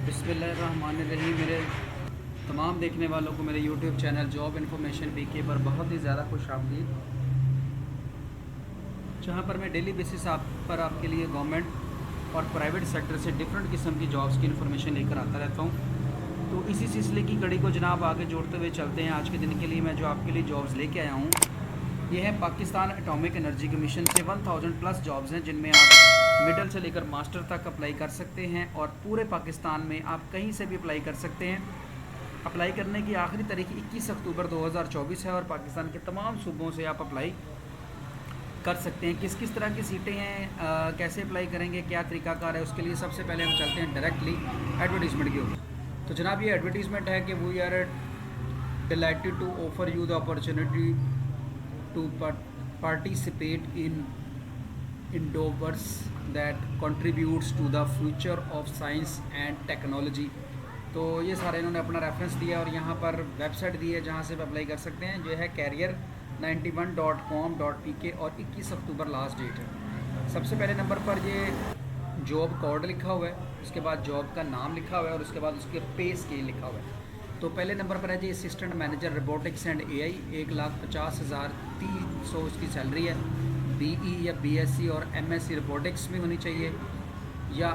बिस्मिल्लाहिर्रहमानिर्रहीम। मेरे तमाम देखने वालों को मेरे यूट्यूब चैनल जॉब इन्फॉर्मेशन पीके पर बहुत ही ज़्यादा खुशामदीद, जहाँ पर मैं डेली बेसिस आपके लिए गवर्नमेंट और प्राइवेट सेक्टर से डिफरेंट किस्म की जॉब्स की इन्फॉर्मेशन लेकर आता रहता हूँ। तो इसी सिलसिले की कड़ी को जनाब आगे जोड़ते हुए चलते हैं। आज के दिन के लिए मैं जो आपके लिए जॉब्स लेके आया हूँ, ये है पाकिस्तान एटॉमिक एनर्जी कमीशन से 1000 प्लस जॉब्स हैं, जिनमें आप मिडल से लेकर मास्टर तक अप्लाई कर सकते हैं और पूरे पाकिस्तान में आप कहीं से भी अप्लाई कर सकते हैं। अप्लाई करने की आखिरी तारीख 21 अक्टूबर 2024 है और पाकिस्तान के तमाम सूबों से आप अप्लाई कर सकते हैं। किस किस तरह की सीटें हैं, कैसे अप्लाई करेंगे, क्या तरीकाकार है, उसके लिए सबसे पहले हम चलते हैं डायरेक्टली एडवर्टीज़मेंट के ऊपर। तो जनाब ये एडवर्टीज़मेंट है कि we are delighted to offer you the opportunity to participate in endeavors that contributes to the future of science and technology। तो ये सारे इन्होंने अपना रेफरेंस दिया और यहाँ पर वेबसाइट दी है जहाँ से आप अप्लाई कर सकते हैं, जो है career91.com.pk और 21 अक्टूबर लास्ट डेट है। सबसे पहले नंबर पर ये जॉब कोड लिखा हुआ है, उसके बाद जॉब का नाम लिखा हुआ है और उसके बाद उसके पे स्केल लिखा हुआ है। तो पहले नंबर पर है जी assistant manager robotics and AI, 1,50,300 उसकी सैलरी है। बीई या बीएससी और एमएससी रोबोटिक्स में होनी चाहिए या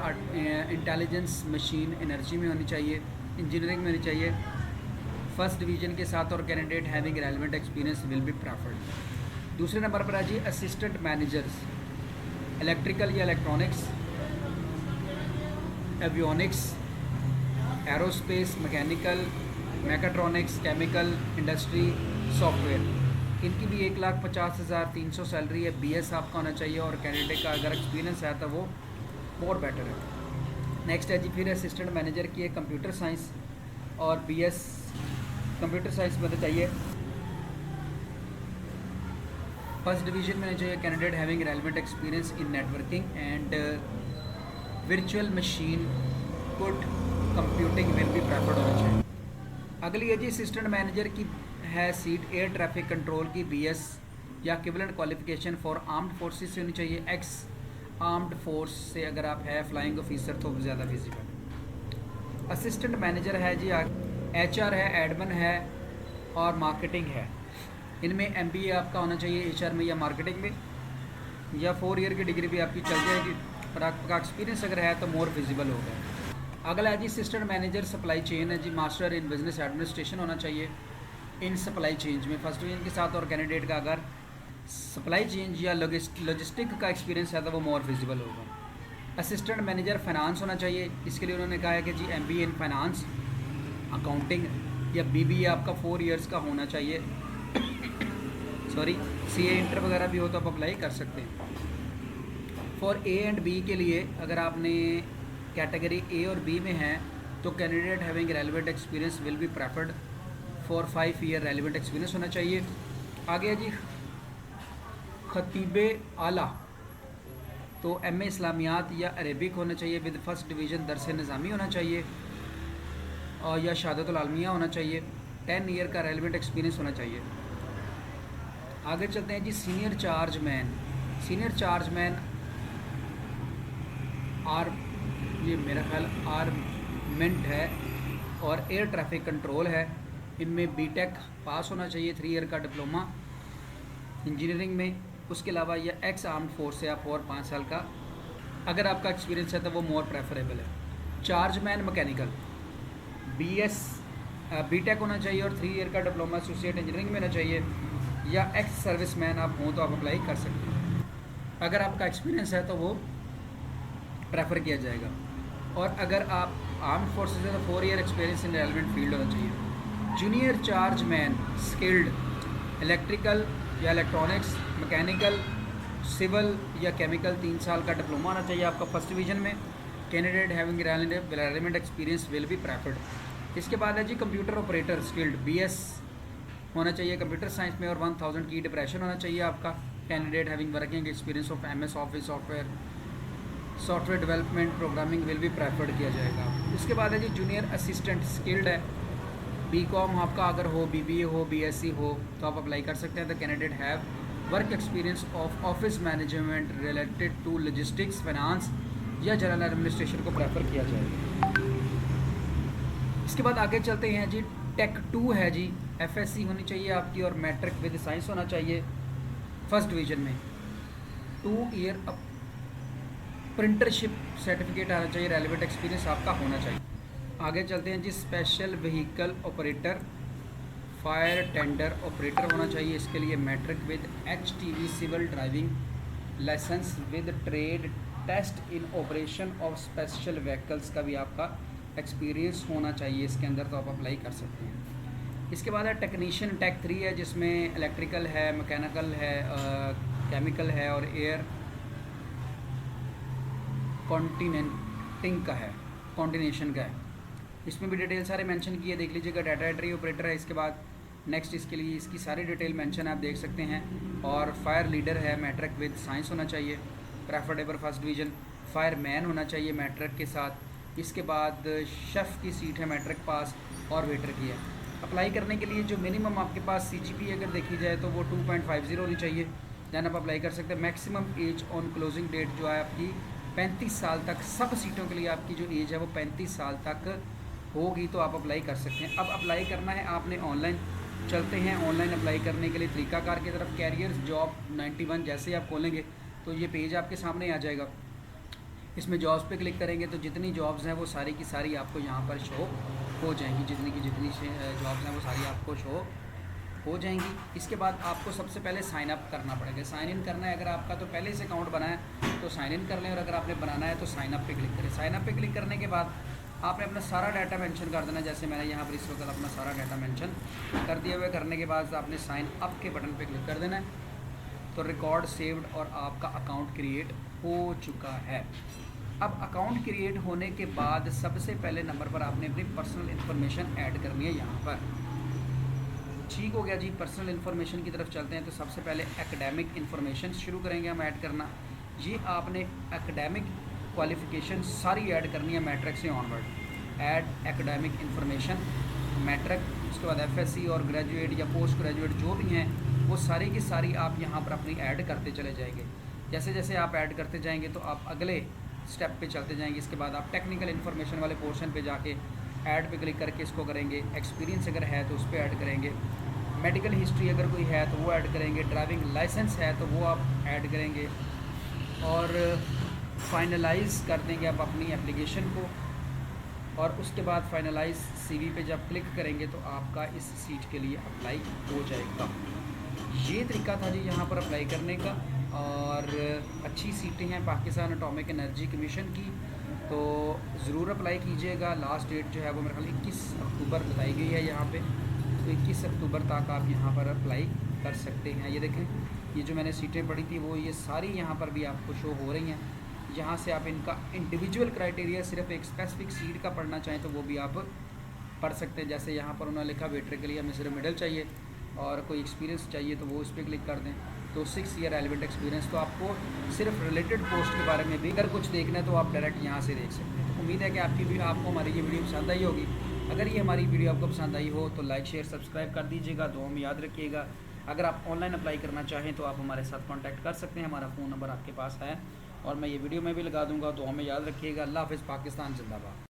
इंटेलिजेंस मशीन एनर्जी में होनी चाहिए, इंजीनियरिंग में होनी चाहिए फर्स्ट डिवीज़न के साथ, और candidate having relevant experience will be preferred. दूसरे नंबर पर है जी असिस्टेंट मैनेजर्स इलेक्ट्रिकल या electronics, avionics, aerospace, mechanical, mechatronics, chemical, industry, software. इनकी भी 1,50,300 सैलरी है। बीएस आपका होना चाहिए और कैंडिडेट का अगर एक्सपीरियंस है तो वो और बेटर है। नेक्स्ट है जी फिर असिस्टेंट मैनेजर की है कंप्यूटर साइंस और बीएस कंप्यूटर साइंस में होना चाहिए। फर्स्ट डिवीज़न में चाहिए candidate having relevant experience in networking and virtual machine code computing will भी प्रेफर्ड होना चाहिए। अगली है जी असिस्टेंट मैनेजर की है सीट एयर ट्रैफिक कंट्रोल की, बीएस या equivalent qualification for armed forces से होनी चाहिए। एक्स आर्म्ड फोर्स से अगर आप है फ्लाइंग ऑफिसर तो ज़्यादा विजिबल। असिस्टेंट मैनेजर है जी एचआर है, एडमिन है और मार्केटिंग है। इनमें एमबीए आपका होना चाहिए एचआर में या मार्केटिंग में, या 4 ईयर की डिग्री भी आपकी चल जाएगी और आपका एक्सपीरियंस अगर है तो मोर विजिबल होगा। अगला है जी असिस्टेंट मैनेजर सप्लाई चेन है जी, मास्टर इन बिजनेस एडमिनिस्ट्रेशन होना चाहिए इन सप्लाई चेंज में फर्स्ट डिवीजन के साथ, और कैंडिडेट का अगर सप्लाई चेंज या लॉजिस्टिक का एक्सपीरियंस है तो वो मोर विजिबल होगा। असिस्टेंट मैनेजर फाइनेंस होना चाहिए, इसके लिए उन्होंने कहा है कि जी एमबीए इन फाइनेंस अकाउंटिंग या बीबीए आपका 4 ईयर्स का होना चाहिए सीए इंटर वगैरह भी हो तो आप अप्लाई कर सकते हैं। फॉर ए एंड बी के लिए अगर आपने कैटेगरी ए और बी में है तो candidate having relevant experience will be preferred for 5 year relevant experience होना चाहिए। आगे है जी खतीबे आला, तो एमए इस्लामियात या अरेबिक होना चाहिए विद फर्स्ट डिवीज़न दरस निज़ामी होना चाहिए और या शहादतुल आलमिया होना चाहिए। 10 ईयर का रेलेवेंट एक्सपीरियंस होना चाहिए। आगे चलते हैं जी senior charge man. Senior charge man ये मेरा ख्याल आर्मेंट है और एयर ट्रैफिक कंट्रोल है। इनमें बीटेक पास होना चाहिए, 3 ईयर का डिप्लोमा इंजीनियरिंग में। उसके अलावा ये एक्स आर्म्ड फोर्स से आप और 5 साल का अगर आपका एक्सपीरियंस है तो वो मोर प्रेफरेबल है। चार्ज मैन मैकेनिकल बीटेक होना चाहिए और 3 ईयर का डिप्लोमा एसोसिएट इंजीनियरिंग में होना चाहिए, या एक्स सर्विस मैन आप हों तो आप अप्लाई कर सकते हैं। अगर आपका एक्सपीरियंस है तो वो प्रेफर किया जाएगा, और अगर आप आर्म्ड फोर्सेज है तो 4 year experience in relevant field होना चाहिए। Junior charge man skilled electrical या इलेक्ट्रॉनिक्स, मैकेनिकल, सिविल या केमिकल, 3 साल का डिप्लोमा होना चाहिए आपका फर्स्ट डिवीज़न में। Candidate having relevant experience will be preferred. इसके बाद है जी कंप्यूटर ऑपरेटर स्किल्ड, बीएस होना चाहिए कंप्यूटर साइंस में और 1000 की डिप्रेशन होना चाहिए आपका। Candidate having working experience of MS office software development programming will भी प्रेफर्ड किया जाएगा। इसके बाद है जी जूनियर असिस्टेंट स्किल्ड है, बीकॉम आपका अगर हो, बीबीए हो, बीएससी हो तो आप अप्लाई कर सकते हैं। The candidate have work experience of office management related to logistics, finance या जनरल एडमिनिस्ट्रेशन को प्रेफर किया जाएगा। इसके बाद आगे चलते हैं जी। टेक 2 है जी, एफएससी होनी चाहिए आपकी और मैट्रिक विद साइंस होना चाहिए फर्स्ट डिवीज़न में। 2 ईयर प्रिंटरशिप सर्टिफिकेट आना चाहिए, रेलिवेंट एक्सपीरियंस आपका होना चाहिए। आगे चलते हैं जी। Special vehicle operator, fire tender operator होना चाहिए, इसके लिए matric with HTV civil driving licence with trade test in operation of special vehicles का भी आपका एक्सपीरियंस होना चाहिए इसके अंदर, तो आप अप्लाई कर सकते हैं। इसके बाद है टेक्नीशियन, टेक 3 है, जिसमें इलेक्ट्रिकल है, मैकेनिकल है, केमिकल है और एयर कॉन्टिनेंटिंग का है, कॉन्टिनेशन का है। इसमें भी डिटेल सारे मेंशन किए, देख लीजिएगा। डाटा एंट्री ऑपरेटर है इसके बाद। नेक्स्ट इसके लिए इसकी सारी डिटेल मेंशन आप देख सकते हैं। और फायर लीडर है, मैट्रिक विद साइंस होना चाहिए, preferable first division. Fire man होना चाहिए मैट्रिक के साथ। इसके बाद शेफ़ की सीट है मैट्रिक पास और वेटर की है। अप्लाई करने के लिए जो मिनिमम आपके पास CGP अगर देखी जाए तो वो 2.50 होनी चाहिए, दैन आप अप्लाई कर सकते हैं। Maximum age on closing date जो है आपकी 35 साल तक, सब सीटों के लिए आपकी जो एज है वो 35 साल तक होगी, तो आप अप्लाई कर सकते हैं। अब अप्लाई करना है आपने ऑनलाइन। चलते हैं ऑनलाइन अप्लाई करने के लिए तरीकाकार की तरफ। कैरियर्स जॉब 91 जैसे ही आप खोलेंगे तो ये पेज आपके सामने आ जाएगा। इसमें जॉब्स पे क्लिक करेंगे तो जितनी जॉब्स हैं वो सारी की सारी आपको यहाँ पर शो हो जाएंगी, जितनी की जितनी जॉब्स हैं वो सारी आपको शो हो जाएंगी। इसके बाद आपको सबसे पहले साइन अप करना पड़ेगा। साइन इन करना है, अगर आपका तो पहले से अकाउंट बना है तो साइन इन कर लें, और अगर आपने बनाना है तो साइन अप पे क्लिक करें। साइन अप पे क्लिक करने के बाद आपने अपना सारा डाटा मेंशन कर देना, जैसे मैंने यहाँ पर इस वक्त अपना सारा डाटा मेंशन कर दिया हुआ है। करने के बाद आपने साइन अप के बटन पे क्लिक कर देना है, तो रिकॉर्ड सेव्ड और आपका अकाउंट क्रिएट हो चुका है। अब अकाउंट क्रिएट होने के बाद सबसे पहले नंबर पर आपने अपनी पर्सनल इन्फॉर्मेशन ऐड करनी है यहाँ पर। ठीक हो गया जी। पर्सनल इन्फॉर्मेशन की तरफ चलते हैं, तो सबसे पहले एकेडमिक इन्फॉर्मेशन शुरू करेंगे हम ऐड करना। ये आपने एकेडमिक क्वालिफ़िकेशन सारी ऐड करनी है मैट्रिक से onward. Add academic information matric, उसके बाद FSC और ग्रेजुएट या पोस्ट ग्रेजुएट जो भी हैं वो सारी की सारी आप यहाँ पर अपनी ऐड करते चले जाएंगे। जैसे जैसे आप ऐड करते जाएंगे तो आप अगले स्टेप पे चलते जाएंगे। इसके बाद आप टेक्निकल इन्फॉर्मेशन वाले पोर्शन पे जाके ऐड पे क्लिक करके इसको करेंगे। एक्सपीरियंस अगर है तो उस पर ऐड करेंगे। मेडिकल हिस्ट्री अगर कोई है तो वो ऐड करेंगे। ड्राइविंग लाइसेंस है तो वो आप ऐड करेंगे। और फाइनलाइज़ कर देंगे आप अपनी एप्लीकेशन को, और उसके बाद फाइनलाइज CV पे जब क्लिक करेंगे तो आपका इस सीट के लिए अप्लाई हो जाएगा। ये तरीका था जी यहाँ पर अप्लाई करने का। और अच्छी सीटें हैं पाकिस्तान एटॉमिक एनर्जी कमीशन की, तो ज़रूर अप्लाई कीजिएगा। लास्ट डेट जो है वो मेरे ख्याल 21 अक्टूबर बताई गई है यहाँ पे, तो 21 अक्टूबर तक आप यहाँ पर अप्लाई कर सकते हैं। ये देखें, ये जो मैंने सीटें पढ़ी थी वो ये सारी यहाँ पर भी आपको शो हो रही हैं। यहाँ से आप इनका इंडिविजुअल क्राइटेरिया सिर्फ एक स्पेसिफिक सीट का पढ़ना चाहें तो वो भी आप पढ़ सकते हैं। जैसे यहाँ पर उन्होंने लिखा वेटर के लिए हमें सिर्फ मिडल चाहिए और कोई एक्सपीरियंस चाहिए तो वो उस पर क्लिक कर दें, तो 6 ईयर रेलिवेंट एक्सपीरियंस। तो आपको सिर्फ रिलेटेड पोस्ट के बारे में भी अगर कुछ देखना है तो आप डायरेक्ट यहाँ से देख सकते हैं। तो उम्मीद है कि आपको हमारी ये वीडियो पसंद आई होगी। अगर ये हमारी वीडियो आपको पसंद आई हो तो लाइक शेयर सब्सक्राइब कर दीजिएगा। दुआ में याद रखिएगा। अगर आप ऑनलाइन अप्लाई करना चाहें तो आप हमारे साथ कॉन्टैक्ट कर सकते हैं। हमारा फ़ोन नंबर आपके पास है और मैं ये वीडियो में भी लगा दूँगा। दुआ में याद रखिएगा। अल्लाह हाफ़िज़। पाकिस्तान जिंदाबाद।